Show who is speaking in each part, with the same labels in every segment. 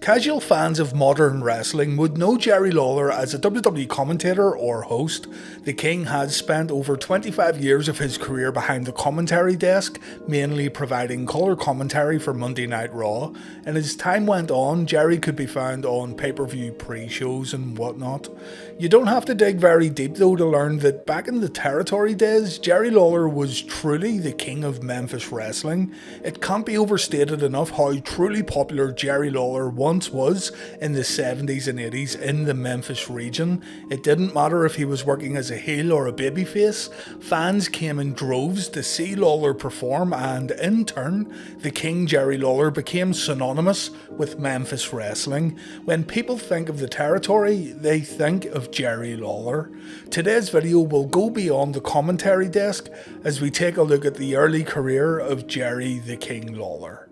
Speaker 1: Casual fans of modern wrestling would know Jerry Lawler as a WWE commentator or host. The King has spent over 25 years of his career behind the commentary desk, mainly providing colour commentary for Monday Night Raw, and as time went on, Jerry could be found on pay-per-view pre-shows and whatnot. You don't have to dig very deep though to learn that back in the territory days, Jerry Lawler was truly the king of Memphis wrestling. It can't be overstated enough how truly popular Jerry Lawler was in the 70s and 80s in the Memphis region. It didn't matter if he was working as a heel or a babyface, fans came in droves to see Lawler perform, and in turn, the King Jerry Lawler became synonymous with Memphis wrestling. When people think of the territory, they think of Jerry Lawler. Today's video will go beyond the commentary desk as we take a look at the early career of Jerry the King Lawler.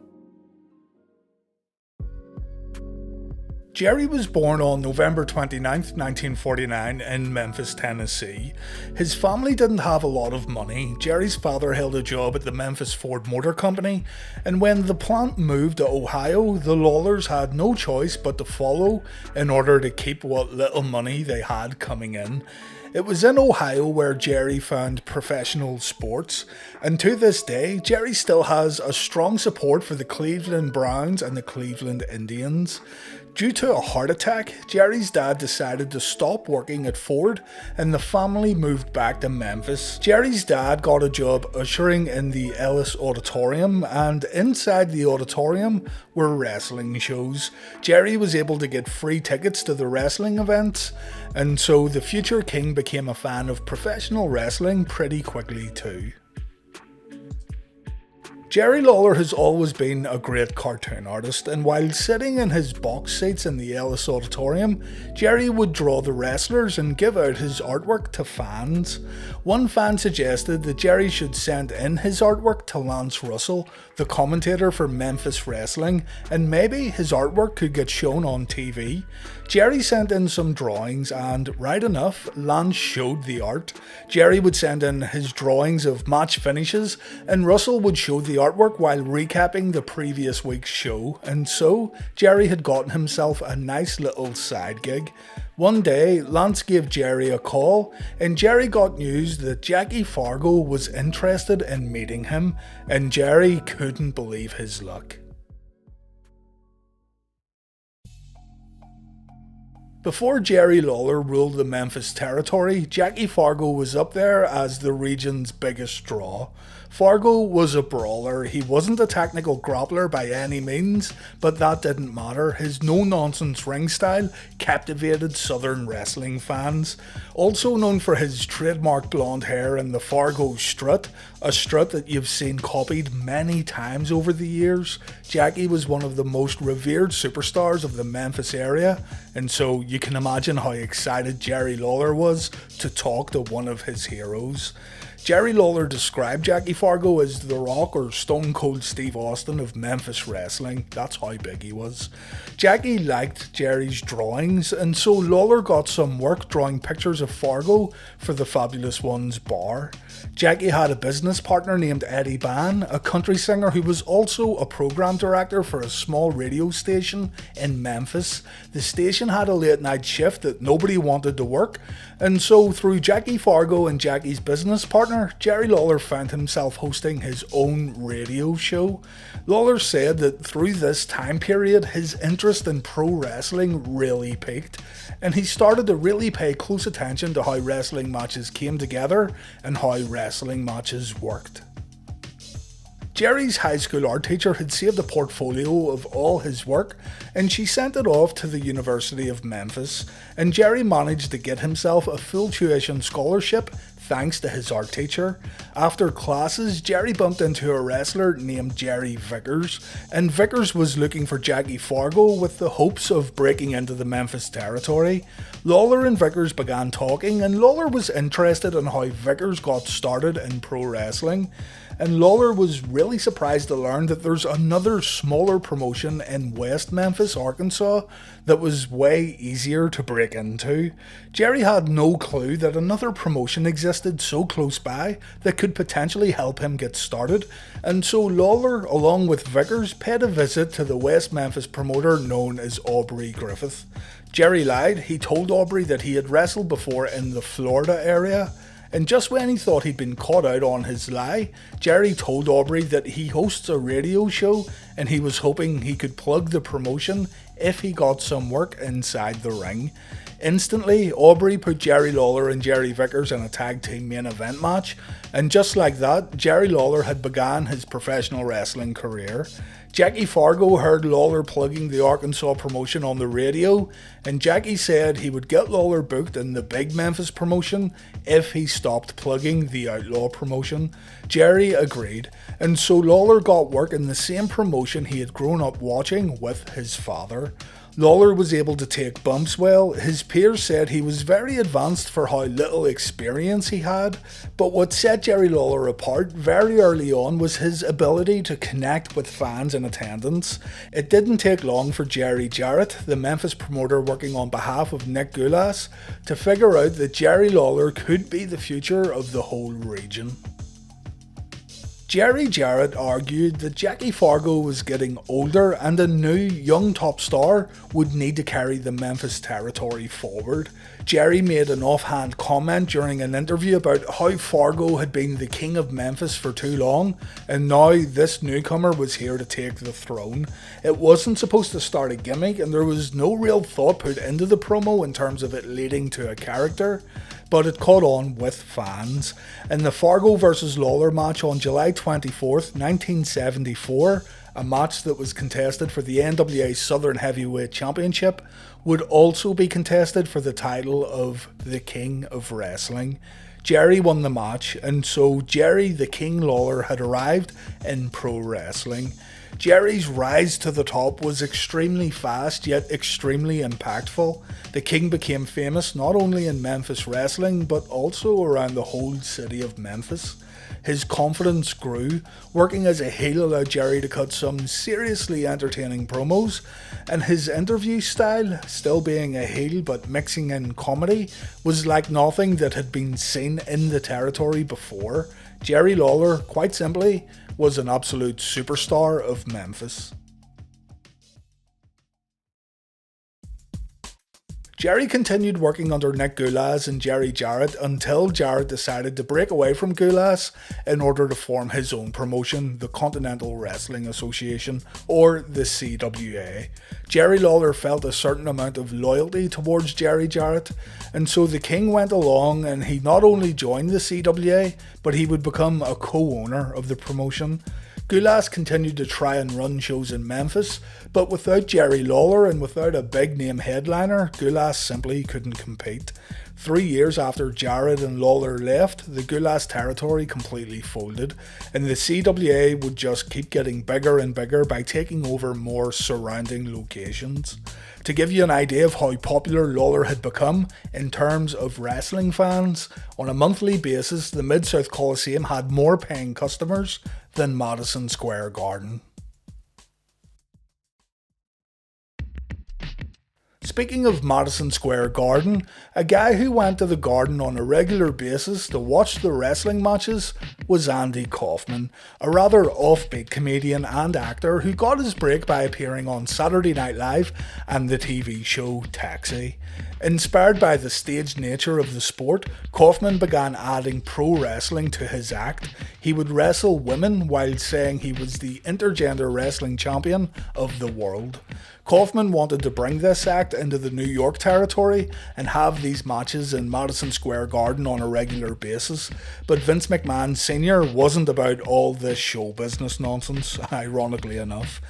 Speaker 1: Jerry was born on November 29, 1949 in Memphis, Tennessee. His family didn't have a lot of money. Jerry's father held a job at the Memphis Ford Motor Company, and when the plant moved to Ohio, the Lawlers had no choice but to follow in order to keep what little money they had coming in. It was in Ohio where Jerry found professional sports, and to this day, Jerry still has a strong support for the Cleveland Browns and the Cleveland Indians. Due to a heart attack, Jerry's dad decided to stop working at Ford and the family moved back to Memphis. Jerry's dad got a job ushering in the Ellis Auditorium, and inside the auditorium were wrestling shows. Jerry was able to get free tickets to the wrestling events, and so the future king became a fan of professional wrestling pretty quickly too. Jerry Lawler has always been a great cartoon artist, and while sitting in his box seats in the Ellis Auditorium, Jerry would draw the wrestlers and give out his artwork to fans. One fan suggested that Jerry should send in his artwork to Lance Russell, the commentator for Memphis Wrestling, and maybe his artwork could get shown on TV. Jerry sent in some drawings, and right enough, Lance showed the art. Jerry would send in his drawings of match finishes, and Russell would show the artwork while recapping the previous week's show, and so Jerry had gotten himself a nice little side gig. One day, Lance gave Jerry a call, and Jerry got news that Jackie Fargo was interested in meeting him, and Jerry couldn't believe his luck. Before Jerry Lawler ruled the Memphis territory, Jackie Fargo was up there as the region's biggest draw. Fargo was a brawler. He wasn't a technical grappler by any means, but that didn't matter. His no-nonsense ring style captivated Southern wrestling fans. Also known for his trademark blonde hair and the Fargo strut, a strut that you've seen copied many times over the years, Jackie was one of the most revered superstars of the Memphis area, and so you can imagine how excited Jerry Lawler was to talk to one of his heroes. Jerry Lawler described Jackie Fargo as The Rock or Stone Cold Steve Austin of Memphis wrestling. That's how big he was. Jackie liked Jerry's drawings, and so Lawler got some work drawing pictures of Fargo for the Fabulous Ones bar. Jackie had a business partner named Eddie Ban, a country singer who was also a program director for a small radio station in Memphis. The station had a late night shift that nobody wanted to work, and so through Jackie Fargo and Jackie's business partner, Jerry Lawler found himself hosting his own radio show. Lawler said that through this time period, his interest in pro wrestling really peaked, and he started to really pay close attention to how wrestling matches came together and how wrestling matches worked. Jerry's high school art teacher had saved a portfolio of all his work, and she sent it off to the University of Memphis, and Jerry managed to get himself a full tuition scholarship thanks to his art teacher. After classes, Jerry bumped into a wrestler named Jerry Vickers, and Vickers was looking for Jackie Fargo with the hopes of breaking into the Memphis territory. Lawler and Vickers began talking, and Lawler was interested in how Vickers got started in pro wrestling. and Lawler was really surprised to learn that there's another smaller promotion in West Memphis, Arkansas that was way easier to break into. Jerry had no clue that another promotion existed so close by that could potentially help him get started, and so Lawler, along with Vickers, paid a visit to the West Memphis promoter known as Aubrey Griffith. Jerry lied. He told Aubrey that he had wrestled before in the Florida area, and just when he thought he'd been caught out on his lie, Jerry told Aubrey that he hosts a radio show and he was hoping he could plug the promotion if he got some work inside the ring. Instantly, Aubrey put Jerry Lawler and Jerry Vickers in a tag team main event match, and just like that, Jerry Lawler had begun his professional wrestling career. Jackie Fargo heard Lawler plugging the Arkansas promotion on the radio, and Jackie said he would get Lawler booked in the big Memphis promotion if he stopped plugging the Outlaw promotion. Jerry agreed, and so Lawler got work in the same promotion he had grown up watching with his father. Lawler was able to take bumps well. His peers said he was very advanced for how little experience he had, but what set Jerry Lawler apart very early on was his ability to connect with fans in attendance. It didn't take long for Jerry Jarrett, the Memphis promoter working on behalf of Nick Gulas, to figure out that Jerry Lawler could be the future of the whole region. Jerry Jarrett argued that Jackie Fargo was getting older and a new young top star would need to carry the Memphis territory forward. Jerry made an offhand comment during an interview about how Fargo had been the king of Memphis for too long and now this newcomer was here to take the throne. It wasn't supposed to start a gimmick and there was no real thought put into the promo in terms of it leading to a character, but it caught on with fans. In the Fargo vs Lawler match on July 24th, 1974, a match that was contested for the NWA Southern Heavyweight Championship, would also be contested for the title of the King of Wrestling. Jerry won the match, and so Jerry the King Lawler had arrived in pro wrestling. Jerry's rise to the top was extremely fast yet extremely impactful. The King became famous not only in Memphis wrestling but also around the whole city of Memphis. His confidence grew. Working as a heel allowed Jerry to cut some seriously entertaining promos, and his interview style, still being a heel but mixing in comedy, was like nothing that had been seen in the territory before. Jerry Lawler, quite simply, was an absolute superstar of Memphis. Jerry continued working under Nick Gulas and Jerry Jarrett until Jarrett decided to break away from Gulas in order to form his own promotion, the Continental Wrestling Association, or the CWA. Jerry Lawler felt a certain amount of loyalty towards Jerry Jarrett, and so the King went along and he not only joined the CWA, but he would become a co-owner of the promotion. Gulas continued to try and run shows in Memphis, but without Jerry Lawler and without a big name headliner, Gulas simply couldn't compete. 3 years after Jarrett and Lawler left, the Gulas territory completely folded, and the CWA would just keep getting bigger and bigger by taking over more surrounding locations. To give you an idea of how popular Lawler had become in terms of wrestling fans, on a monthly basis the Mid-South Coliseum had more paying customers than Madison Square Garden. Speaking of Madison Square Garden, a guy who went to the Garden on a regular basis to watch the wrestling matches was Andy Kaufman, a rather offbeat comedian and actor who got his break by appearing on Saturday Night Live and the TV show Taxi. Inspired by the staged nature of the sport, Kaufman began adding pro wrestling to his act. He would wrestle women while saying he was the intergender wrestling champion of the world. Kaufman wanted to bring this act into the New York territory and have these matches in Madison Square Garden on a regular basis, but Vince McMahon Sr. wasn't about all this show business nonsense, ironically enough.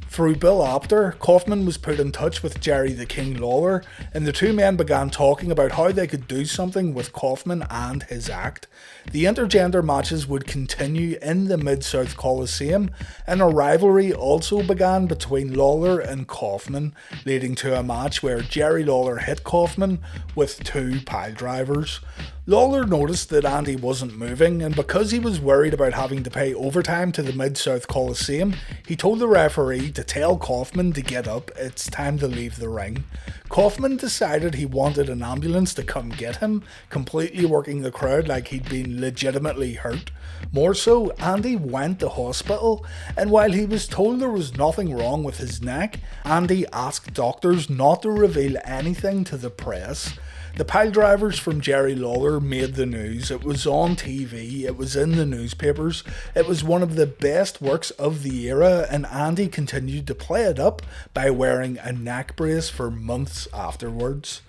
Speaker 1: Through Bill Apter, Kaufman was put in touch with Jerry the King Lawler, and the two men began talking about how they could do something with Kaufman and his act. The intergender matches would continue in the Mid-South Coliseum, and a rivalry also began between Lawler and Kaufman, leading to a match where Jerry Lawler hit Kaufman with two piledrivers. Lawler noticed that Andy wasn't moving, and because he was worried about having to pay overtime to the Mid-South Coliseum, he told the referee to tell Kaufman to get up, it's time to leave the ring. Kaufman decided he wanted an ambulance to come get him, completely working the crowd like he'd been legitimately hurt. More so, Andy went to hospital, and while he was told there was nothing wrong with his neck, Andy asked doctors not to reveal anything to the press. The pile drivers from Jerry Lawler made the news. It was on TV, it was in the newspapers, it was one of the best works of the era, and Andy continued to play it up by wearing a neck brace for months afterwards.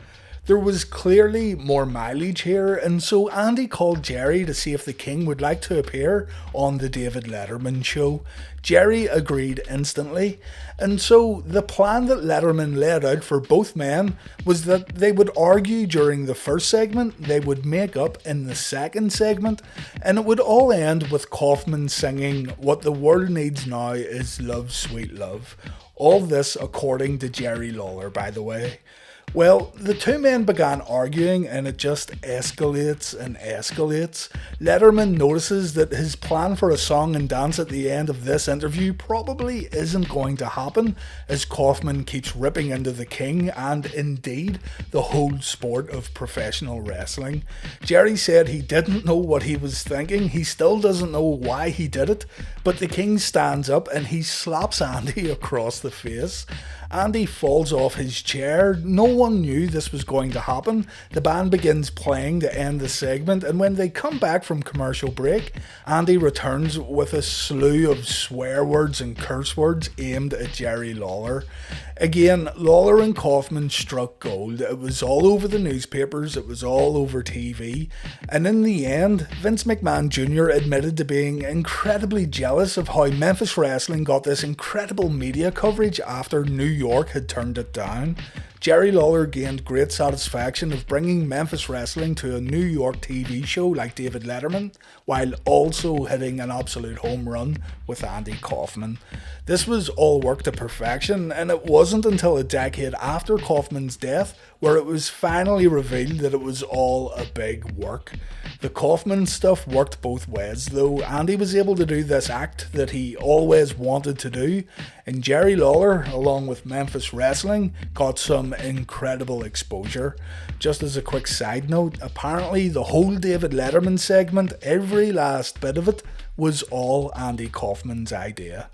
Speaker 1: There was clearly more mileage here, and so Andy called Jerry to see if the King would like to appear on the David Letterman show. Jerry agreed instantly, and so the plan that Letterman laid out for both men was that they would argue during the first segment, they would make up in the second segment, and it would all end with Kaufman singing "What the World Needs Now is Love, Sweet Love." All this according to Jerry Lawler, by the way. Well, the two men began arguing and it just escalates and escalates. Letterman notices that his plan for a song and dance at the end of this interview probably isn't going to happen, as Kaufman keeps ripping into the King and indeed the whole sport of professional wrestling. Jerry said he didn't know what he was thinking, he still doesn't know why he did it, but the King stands up and he slaps Andy across the face. Andy falls off his chair. No one knew this was going to happen. The band begins playing to end the segment, and when they come back from commercial break, Andy returns with a slew of swear words and curse words aimed at Jerry Lawler. Again, Lawler and Kaufman struck gold. It was all over the newspapers, it was all over TV, and in the end, Vince McMahon Jr. admitted to being incredibly jealous of how Memphis wrestling got this incredible media coverage after New York had turned it down. Jerry Lawler gained great satisfaction of bringing Memphis wrestling to a New York TV show like David Letterman, while also hitting an absolute home run with Andy Kaufman. This was all work to perfection, and it wasn't until a decade after Kaufman's death where it was finally revealed that it was all a big work. The Kaufman stuff worked both ways though. Andy was able to do this act that he always wanted to do, and Jerry Lawler, along with Memphis wrestling, got some incredible exposure. Just as a quick side note, apparently the whole David Letterman segment, every last bit of it, was all Andy Kaufman's idea.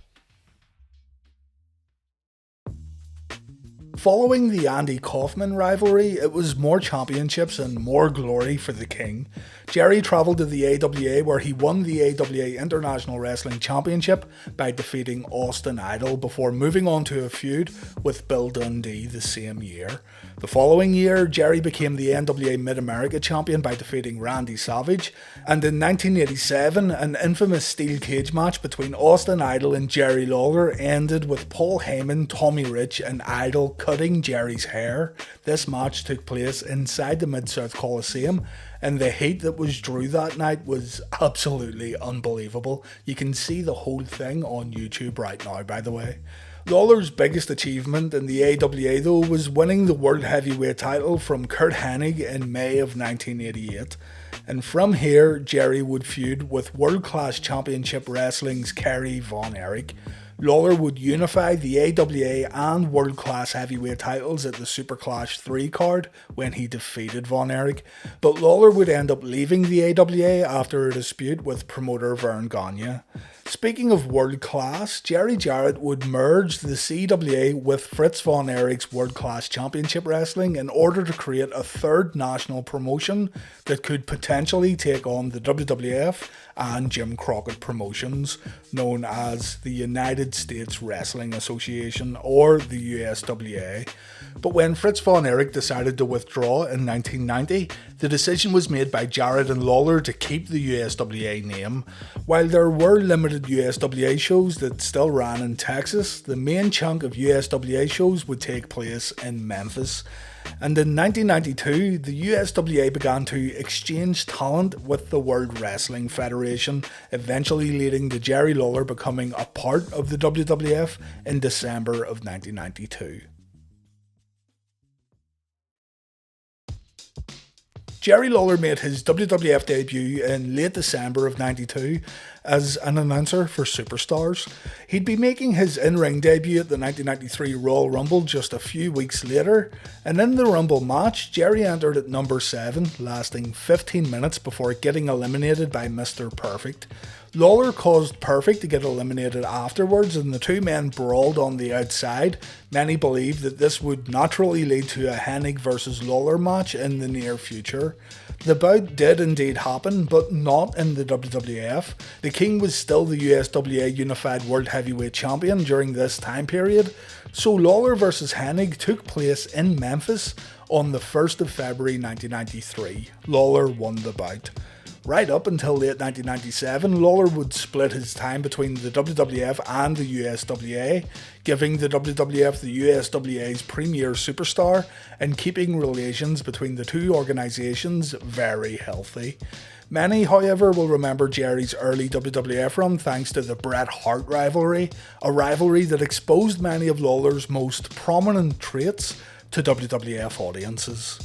Speaker 1: Following the Andy Kaufman rivalry, it was more championships and more glory for the King. Jerry travelled to the AWA where he won the AWA International Wrestling Championship by defeating Austin Idol before moving on to a feud with Bill Dundee the same year. The following year, Jerry became the NWA Mid-America Champion by defeating Randy Savage, and in 1987, an infamous steel cage match between Austin Idol and Jerry Lawler ended with Paul Heyman, Tommy Rich and Idol cutting Jerry's hair. This match took place inside the Mid-South Coliseum, and the heat that was drew that night was absolutely unbelievable. You can see the whole thing on YouTube right now, by the way. Lawler's biggest achievement in the AWA though was winning the World Heavyweight title from Kurt Hennig in May of 1988. And from here, Jerry would feud with World Class Championship Wrestling's Kerry Von Erich. Lawler would unify the AWA and World Class Heavyweight titles at the Super Clash 3 card when he defeated Von Erich, but Lawler would end up leaving the AWA after a dispute with promoter Vern Gagne. Speaking of World Class, Jerry Jarrett would merge the CWA with Fritz Von Erich's World Class Championship Wrestling in order to create a third national promotion that could potentially take on the WWF and Jim Crockett promotions, known as the United States Wrestling Association or the USWA. But when Fritz Von Erich decided to withdraw in 1990, the decision was made by Jarrett and Lawler to keep the USWA name. While there were limited USWA shows that still ran in Texas, the main chunk of USWA shows would take place in Memphis. And in 1992, the USWA began to exchange talent with the World Wrestling Federation, eventually leading to Jerry Lawler becoming a part of the WWF in December of 1992. Jerry Lawler made his WWF debut in late December of '92 as an announcer for Superstars. He'd be making his in-ring debut at the 1993 Royal Rumble just a few weeks later, and in the Rumble match, Jerry entered at number 7, lasting 15 minutes before getting eliminated by Mr. Perfect. Lawler caused Perfect to get eliminated afterwards, and the two men brawled on the outside. Many believe that this would naturally lead to a Hennig vs Lawler match in the near future. The bout did indeed happen, but not in the WWF. The King was still the USWA Unified World Heavyweight Champion during this time period, so Lawler vs Hennig took place in Memphis on the 1st of February 1993. Lawler won the bout. Right up until late 1997, Lawler would split his time between the WWF and the USWA, giving the WWF the USWA's premier superstar and keeping relations between the two organisations very healthy. Many, however, will remember Jerry's early WWF run thanks to the Bret Hart rivalry, a rivalry that exposed many of Lawler's most prominent traits to WWF audiences.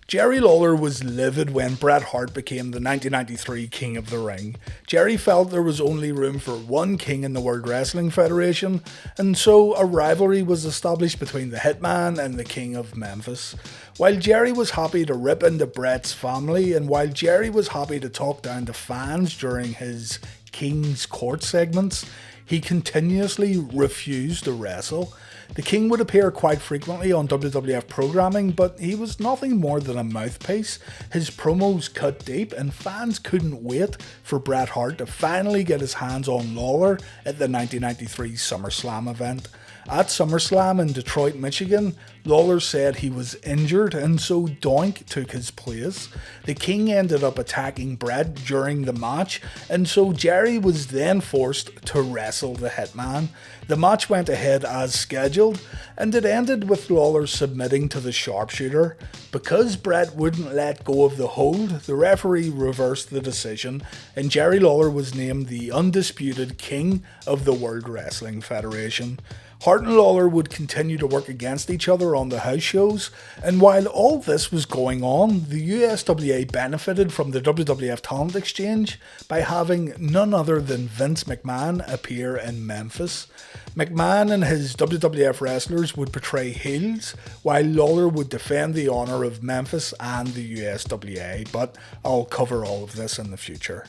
Speaker 1: Jerry Lawler was livid when Bret Hart became the 1993 King of the Ring. Jerry felt there was only room for one king in the World Wrestling Federation, and so a rivalry was established between the Hitman and the King of Memphis. While Jerry was happy to rip into Bret's family, and while Jerry was happy to talk down to fans during his King's Court segments, he continuously refused to wrestle. The King would appear quite frequently on WWF programming, but he was nothing more than a mouthpiece. His promos cut deep, and fans couldn't wait for Bret Hart to finally get his hands on Lawler at the 1993 SummerSlam event. At SummerSlam in Detroit, Michigan, Lawler said he was injured, and so Doink took his place. The King ended up attacking Bret during the match, and so Jerry was then forced to wrestle the Hitman. The match went ahead as scheduled, and it ended with Lawler submitting to the sharpshooter. Because Bret wouldn't let go of the hold, the referee reversed the decision, and Jerry Lawler was named the undisputed King of the World Wrestling Federation. Hart and Lawler would continue to work against each other on the house shows, and while all this was going on, the USWA benefited from the WWF talent exchange by having none other than Vince McMahon appear in Memphis. McMahon and his WWF wrestlers would portray heels, while Lawler would defend the honour of Memphis and the USWA, but I'll cover all of this in the future.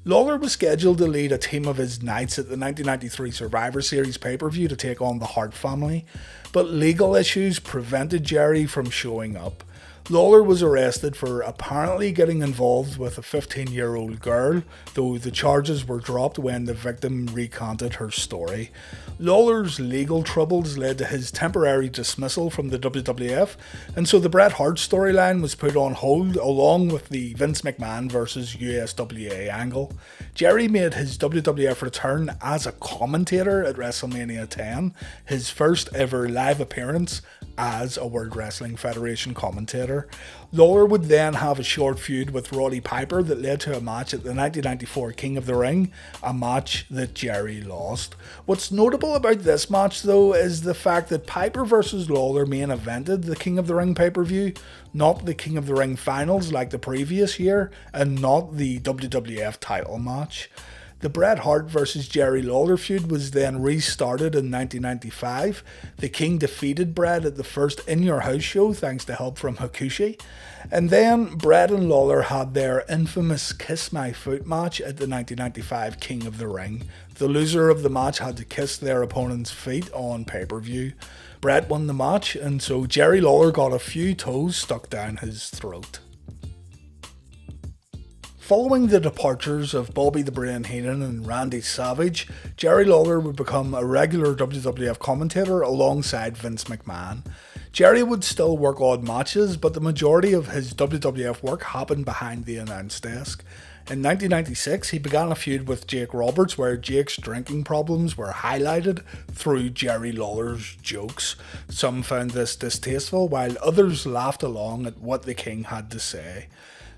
Speaker 1: Lawler was scheduled to lead a team of his Knights at the 1993 Survivor Series pay-per-view to take on the Hart family, but legal issues prevented Jerry from showing up. Lawler was arrested for apparently getting involved with a 15-year-old girl, though the charges were dropped when the victim recanted her story. Lawler's legal troubles led to his temporary dismissal from the WWF, and so the Bret Hart storyline was put on hold along with the Vince McMahon vs USWA angle. Jerry made his WWF return as a commentator at WrestleMania 10, his first ever live appearance as a World Wrestling Federation commentator. Lawler would then have a short feud with Roddy Piper that led to a match at the 1994 King of the Ring, a match that Jerry lost. What's notable about this match though is the fact that Piper vs Lawler main evented the King of the Ring pay-per-view, not the King of the Ring finals like the previous year, and not the WWF title match. The Bret Hart vs Jerry Lawler feud was then restarted in 1995. The King defeated Bret at the first In Your House show thanks to help from Hakushi. And then Bret and Lawler had their infamous Kiss My Foot match at the 1995 King of the Ring. The loser of the match had to kiss their opponent's feet on pay-per-view. Bret won the match, and so Jerry Lawler got a few toes stuck down his throat. Following the departures of Bobby the Brain Heenan and Randy Savage, Jerry Lawler would become a regular WWF commentator alongside Vince McMahon. Jerry would still work odd matches, but the majority of his WWF work happened behind the announce desk. In 1996, he began a feud with Jake Roberts where Jake's drinking problems were highlighted through Jerry Lawler's jokes. Some found this distasteful, while others laughed along at what the King had to say.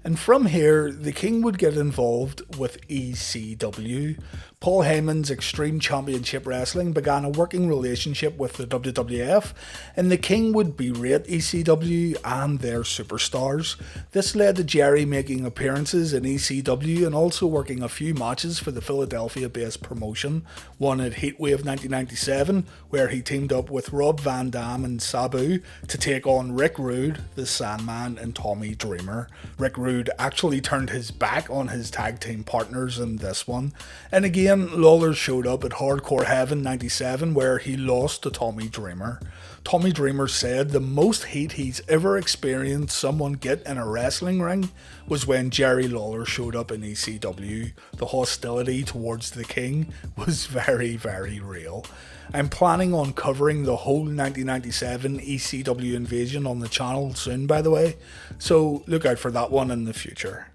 Speaker 1: And from here, the King would get involved with ECW. Paul Heyman's Extreme Championship Wrestling began a working relationship with the WWF, and the King would berate ECW and their superstars. This led to Jerry making appearances in ECW and also working a few matches for the Philadelphia-based promotion, one at Heatwave 1997, where he teamed up with Rob Van Dam and Sabu to take on Rick Rude, the Sandman, and Tommy Dreamer. Rick Rude actually turned his back on his tag team partners in this one. And again, Lawler showed up at Hardcore Heaven 97, where he lost to Tommy Dreamer. Tommy Dreamer said the most heat he's ever experienced someone get in a wrestling ring was when Jerry Lawler showed up in ECW. The hostility towards the King was very, very real. I'm planning on covering the whole 1997 ECW invasion on the channel soon, by the way, so look out for that one in the future.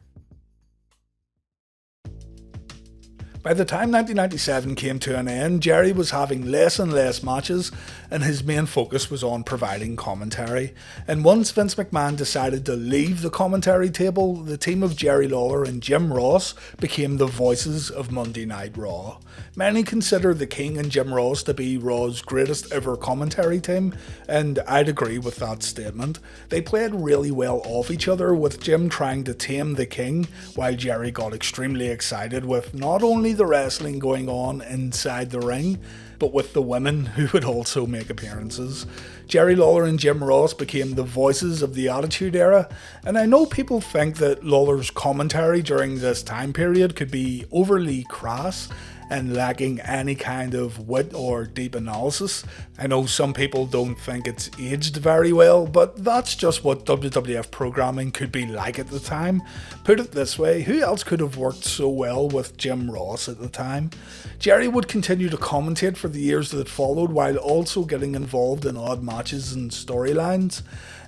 Speaker 1: By the time 1997 came to an end, Jerry was having less and less matches, and his main focus was on providing commentary. And once Vince McMahon decided to leave the commentary table, the team of Jerry Lawler and Jim Ross became the voices of Monday Night Raw. Many consider the King and Jim Ross to be Raw's greatest ever commentary team, and I'd agree with that statement. They played really well off each other, with Jim trying to tame the King, while Jerry got extremely excited with not only the wrestling going on inside the ring, but with the women who would also make appearances. Jerry Lawler and Jim Ross became the voices of the Attitude Era, and I know people think that Lawler's commentary during this time period could be overly crass and lacking any kind of wit or deep analysis. I know some people don't think it's aged very well, but that's just what WWF programming could be like at the time. Put it this way, who else could have worked so well with Jim Ross at the time? Jerry would continue to commentate for the years that followed, while also getting involved in odd matches and storylines.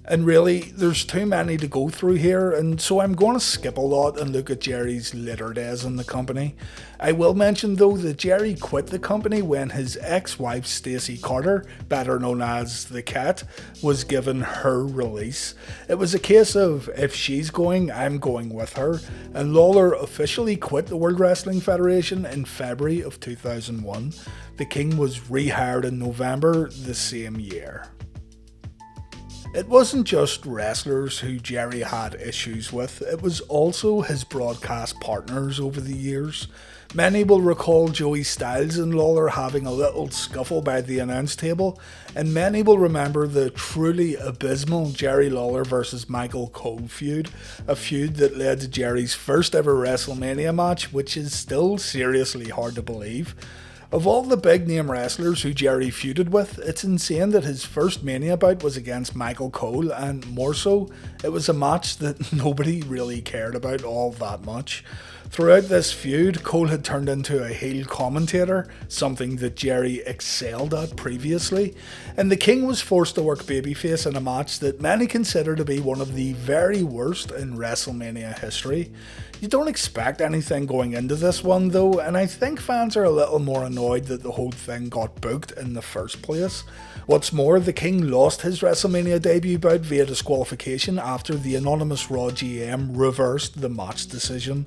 Speaker 1: And really, there's too many to go through here, and so I'm going to skip a lot and look at Jerry's later days in the company. I will mention though that Jerry quit the company when his ex-wife Stacey Carter, better known as the Cat, was given her release. It was a case of, if she's going, I'm going with her, and Lawler officially quit the World Wrestling Federation in February of 2001. The King was rehired in November the same year. It wasn't just wrestlers who Jerry had issues with, it was also his broadcast partners over the years. Many will recall Joey Styles and Lawler having a little scuffle by the announce table, and many will remember the truly abysmal Jerry Lawler vs Michael Cole feud, a feud that led to Jerry's first ever WrestleMania match, which is still seriously hard to believe. Of all the big name wrestlers who Jerry feuded with, it's insane that his first Mania bout was against Michael Cole, and more so, it was a match that nobody really cared about all that much. Throughout this feud, Cole had turned into a heel commentator, something that Jerry excelled at previously, and the King was forced to work babyface in a match that many consider to be one of the very worst in WrestleMania history. You don't expect anything going into this one though, and I think fans are a little more annoyed that the whole thing got booked in the first place. What's more, the King lost his WrestleMania debut bout via disqualification after the anonymous Raw GM reversed the match decision.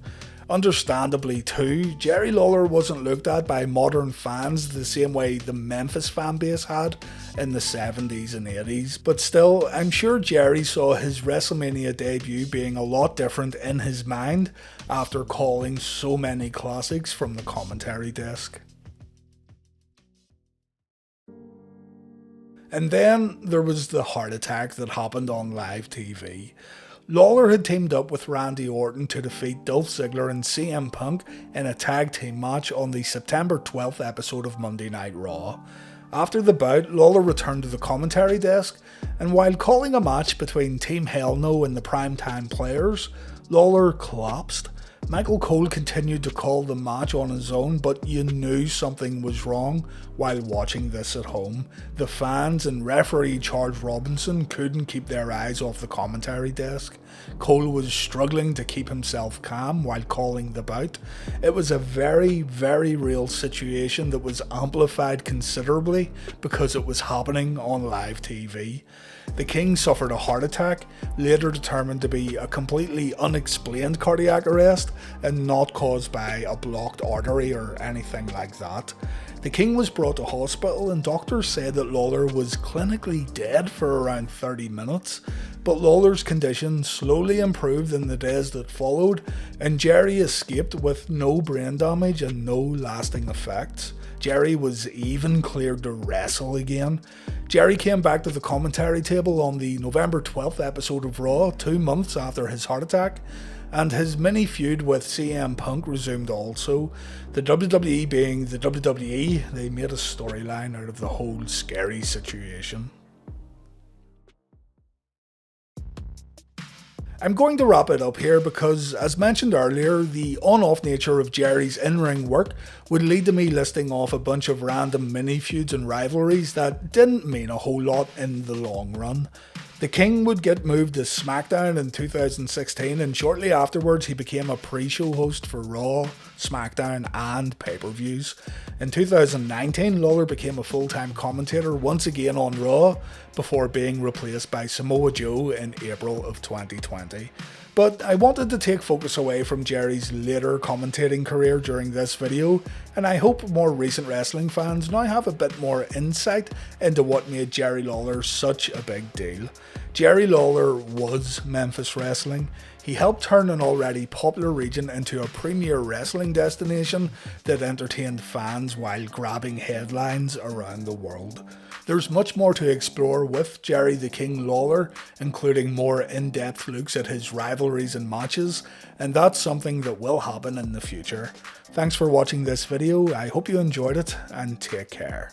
Speaker 1: Understandably too, Jerry Lawler wasn't looked at by modern fans the same way the Memphis fanbase had in the 70s and 80s, but still, I'm sure Jerry saw his WrestleMania debut being a lot different in his mind after calling so many classics from the commentary desk. And then there was the heart attack that happened on live TV. Lawler had teamed up with Randy Orton to defeat Dolph Ziggler and CM Punk in a tag team match on the September 12th episode of Monday Night Raw. After the bout, Lawler returned to the commentary desk, and while calling a match between Team Hell No and the Primetime Players, Lawler collapsed. Michael Cole continued to call the match on his own, but you knew something was wrong while watching this at home. The fans and referee Charles Robinson couldn't keep their eyes off the commentary desk. Cole was struggling to keep himself calm while calling the bout. It was a very, very real situation that was amplified considerably because it was happening on live TV. The King suffered a heart attack, later determined to be a completely unexplained cardiac arrest and not caused by a blocked artery or anything like that. The King was brought to hospital and doctors said that Lawler was clinically dead for around 30 minutes, but Lawler's condition slowly improved in the days that followed and Jerry escaped with no brain damage and no lasting effects. Jerry was even cleared to wrestle again. Jerry came back to the commentary table on the November 12th episode of Raw, 2 months after his heart attack, and his mini feud with CM Punk resumed also. The WWE being the WWE, they made a storyline out of the whole scary situation. I'm going to wrap it up here because, as mentioned earlier, the on-off nature of Jerry's in-ring work would lead to me listing off a bunch of random mini-feuds and rivalries that didn't mean a whole lot in the long run. The King would get moved to SmackDown in 2016 and shortly afterwards he became a pre-show host for Raw, SmackDown and pay-per-views. In 2019 Lawler became a full-time commentator once again on Raw before being replaced by Samoa Joe in April of 2020. But I wanted to take focus away from Jerry's later commentating career during this video, and I hope more recent wrestling fans now have a bit more insight into what made Jerry Lawler such a big deal. Jerry Lawler was Memphis wrestling. He helped turn an already popular region into a premier wrestling destination that entertained fans while grabbing headlines around the world. There's much more to explore with Jerry the King Lawler, including more in-depth looks at his rivalries and matches, and that's something that will happen in the future. Thanks for watching this video, I hope you enjoyed it, and take care.